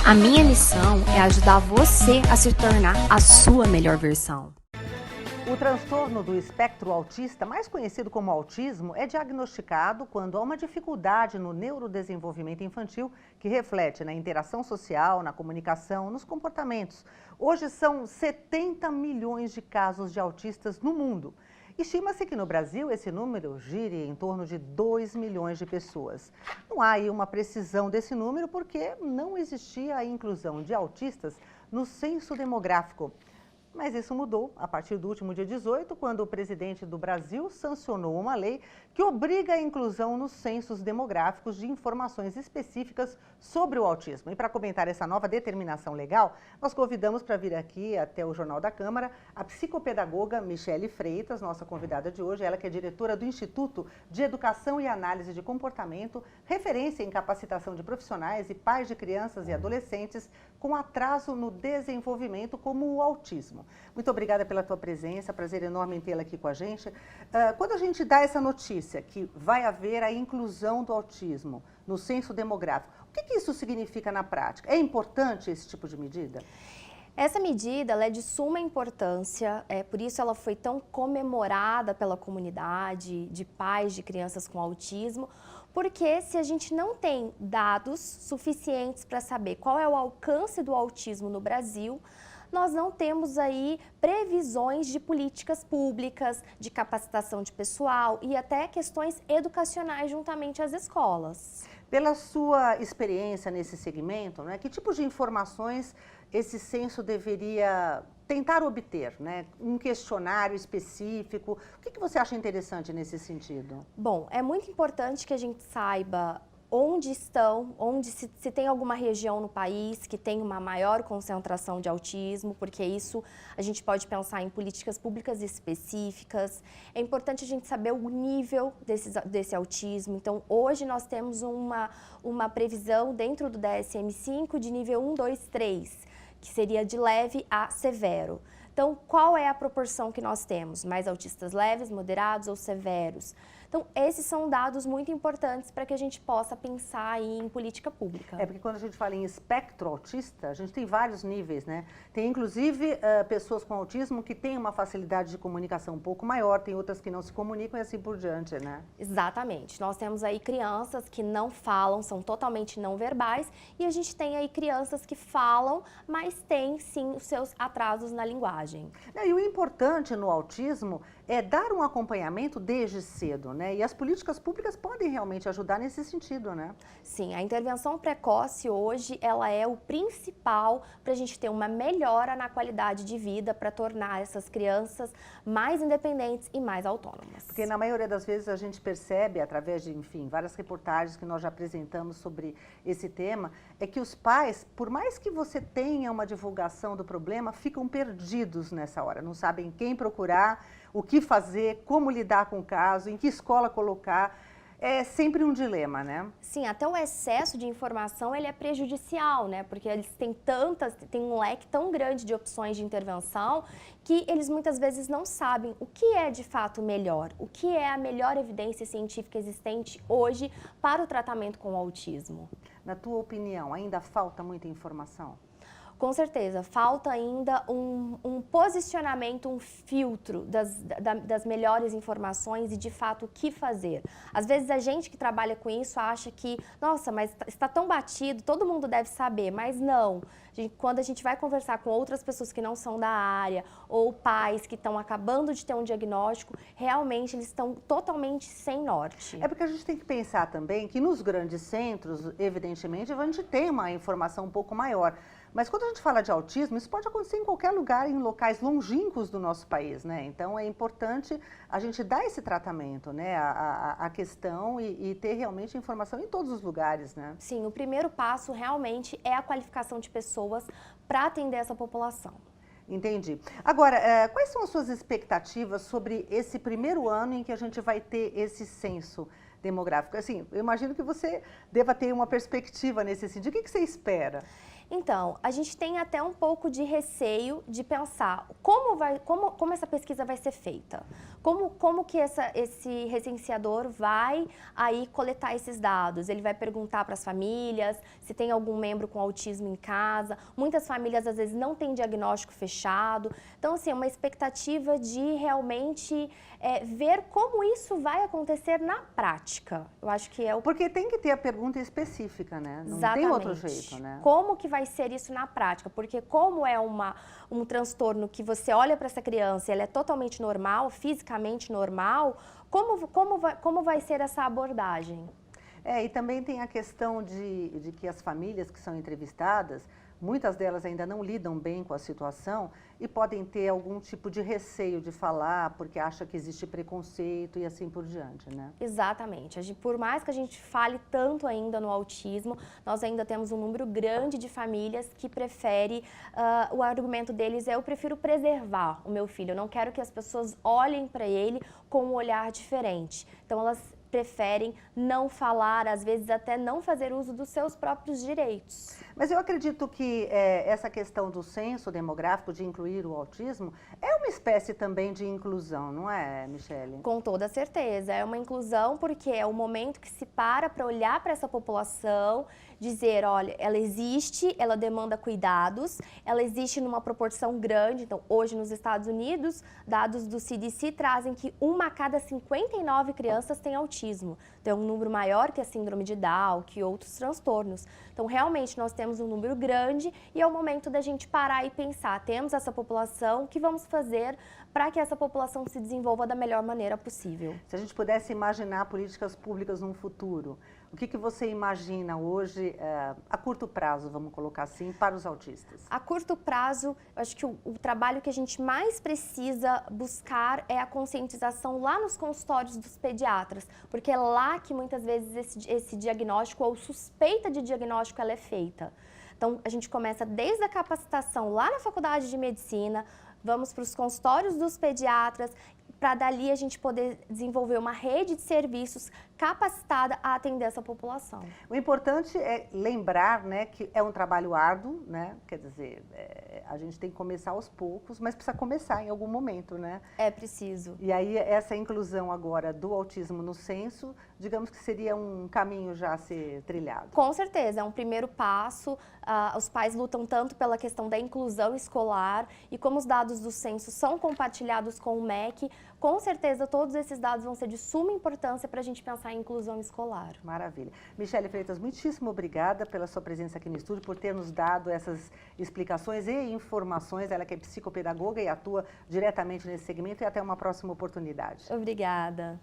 A minha missão é ajudar você a se tornar a sua melhor versão. O transtorno do espectro autista, mais conhecido como autismo, é diagnosticado quando há uma dificuldade no neurodesenvolvimento infantil que reflete na interação social, na comunicação, nos comportamentos. Hoje são 70 milhões de casos de autistas no mundo. Estima-se que no Brasil esse número gire em torno de 2 milhões de pessoas. Não há aí uma precisão desse número porque não existia a inclusão de autistas no censo demográfico. Mas isso mudou a partir do último dia 18, quando o presidente do Brasil sancionou uma lei que obriga a inclusão nos censos demográficos de informações específicas sobre o autismo. E para comentar essa nova determinação legal, nós convidamos para vir aqui até o Jornal da Câmara a psicopedagoga Michele Freitas, nossa convidada de hoje, ela que é diretora do Instituto de Educação e Análise de Comportamento, referência em capacitação de profissionais e pais de crianças e adolescentes com atraso no desenvolvimento, como o autismo. Muito obrigada pela tua presença, prazer enorme em tê-la aqui com a gente. Quando a gente dá essa notícia que vai haver a inclusão do autismo no censo demográfico, o que isso significa na prática? É importante esse tipo de medida? Essa medida ela é de suma importância, por isso ela foi tão comemorada pela comunidade de pais de crianças com autismo, porque se a gente não tem dados suficientes para saber qual é o alcance do autismo no Brasil, nós não temos aí previsões de políticas públicas, de capacitação de pessoal e até questões educacionais juntamente às escolas. Pela sua experiência nesse segmento, né, que tipo de informações esse censo deveria tentar obter, né? Um questionário específico. O que você acha interessante nesse sentido? Bom, é muito importante que a gente saiba onde estão, se tem alguma região no país que tem uma maior concentração de autismo, porque isso a gente pode pensar em políticas públicas específicas. É importante a gente saber o nível desse autismo. Então, hoje nós temos uma previsão dentro do DSM-5 de nível 1, 2, 3, que seria de leve a severo. Então, qual é a proporção que nós temos? Mais autistas leves, moderados ou severos? Então, esses são dados muito importantes para que a gente possa pensar em política pública. É porque quando a gente fala em espectro autista, a gente tem vários níveis, né? Tem inclusive pessoas com autismo que têm uma facilidade de comunicação um pouco maior, tem outras que não se comunicam e assim por diante, né? Exatamente. Nós temos aí crianças que não falam, são totalmente não verbais, e a gente tem aí crianças que falam, mas têm sim os seus atrasos na linguagem. E o importante no autismo é dar um acompanhamento desde cedo, né? E as políticas públicas podem realmente ajudar nesse sentido, né? Sim, a intervenção precoce hoje, ela é o principal para a gente ter uma melhora na qualidade de vida, para tornar essas crianças mais independentes e mais autônomas. Porque na maioria das vezes a gente percebe, através de, enfim, várias reportagens que nós já apresentamos sobre esse tema, é que os pais, por mais que você tenha uma divulgação do problema, ficam perdidos nessa hora, não sabem quem procurar, o que fazer, como lidar com o caso, em que escola colocar. É sempre um dilema, né? Sim, até o excesso de informação ele é prejudicial, né? Porque eles têm um leque tão grande de opções de intervenção que eles muitas vezes não sabem o que é de fato melhor, o que é a melhor evidência científica existente hoje para o tratamento com o autismo. Na tua opinião, ainda falta muita informação? Com certeza, falta ainda um posicionamento, um filtro das melhores informações e de fato o que fazer. Às vezes a gente que trabalha com isso acha que, nossa, mas está tão batido, todo mundo deve saber, mas não. Quando a gente vai conversar com outras pessoas que não são da área ou pais que estão acabando de ter um diagnóstico, realmente eles estão totalmente sem norte. É porque a gente tem que pensar também que nos grandes centros, evidentemente, a gente tem uma informação um pouco maior. Mas quando a gente fala de autismo, isso pode acontecer em qualquer lugar, em locais longínquos do nosso país, né? Então é importante a gente dar esse tratamento, né? A questão e ter realmente informação em todos os lugares, né? Sim, o primeiro passo realmente é a qualificação de pessoas para atender essa população. Entendi. Agora, quais são as suas expectativas sobre esse primeiro ano em que a gente vai ter esse censo demográfico? Assim, eu imagino que você deva ter uma perspectiva nesse sentido. O que você espera? Então, a gente tem até um pouco de receio de pensar como essa pesquisa vai ser feita. Como que esse recenseador vai aí coletar esses dados? Ele vai perguntar para as famílias se tem algum membro com autismo em casa. Muitas famílias, às vezes, não têm diagnóstico fechado. Então, assim, é uma expectativa de realmente ver como isso vai acontecer na prática. Eu acho que é o... Porque tem que ter a pergunta específica, né? Não Exatamente. tem outro jeito, né? Como que vai ser isso na prática? Porque como é um transtorno que você olha para essa criança e ela é totalmente normal, fisicamente normal, como vai ser essa abordagem? E também tem a questão de que as famílias que são entrevistadas, muitas delas ainda não lidam bem com a situação e podem ter algum tipo de receio de falar, porque acha que existe preconceito e assim por diante, né? Exatamente. Por mais que a gente fale tanto ainda no autismo, nós ainda temos um número grande de famílias que prefere, o argumento deles é: eu prefiro preservar o meu filho, eu não quero que as pessoas olhem para ele com um olhar diferente. Então elas preferem não falar, às vezes até não fazer uso dos seus próprios direitos. Mas eu acredito que essa questão do censo demográfico, de incluir o autismo, é uma espécie também de inclusão, não é, Michele? Com toda certeza, é uma inclusão porque é o momento que se para olhar para essa população, dizer, olha, ela existe, ela demanda cuidados, ela existe numa proporção grande. Então, hoje nos Estados Unidos, dados do CDC trazem que 1 a cada 59 crianças tem autismo. Então, é um número maior que a síndrome de Down, que outros transtornos. Então, realmente, nós temos um número grande e é o momento da gente parar e pensar, temos essa população, o que vamos fazer para que essa população se desenvolva da melhor maneira possível? Se a gente pudesse imaginar políticas públicas num futuro, o que você imagina hoje, a curto prazo, vamos colocar assim, para os autistas? A curto prazo, eu acho que o trabalho que a gente mais precisa buscar é a conscientização lá nos consultórios dos pediatras, porque é lá que muitas vezes esse diagnóstico ou suspeita de diagnóstico ela é feita. Então, a gente começa desde a capacitação lá na faculdade de medicina, vamos para os consultórios dos pediatras, para dali a gente poder desenvolver uma rede de serviços capacitada a atender essa população. O importante é lembrar, né, que é um trabalho árduo, né? Quer dizer, a gente tem que começar aos poucos, mas precisa começar em algum momento, né? É preciso. E aí essa inclusão agora do autismo no censo, digamos que seria um caminho já a ser trilhado. Com certeza, é um primeiro passo. Os pais lutam tanto pela questão da inclusão escolar e como os dados do censo são compartilhados com o MEC, com certeza todos esses dados vão ser de suma importância para a gente pensar em inclusão escolar. Maravilha. Michele Freitas, muitíssimo obrigada pela sua presença aqui no estúdio, por ter nos dado essas explicações e informações. Ela que é psicopedagoga e atua diretamente nesse segmento, e até uma próxima oportunidade. Obrigada.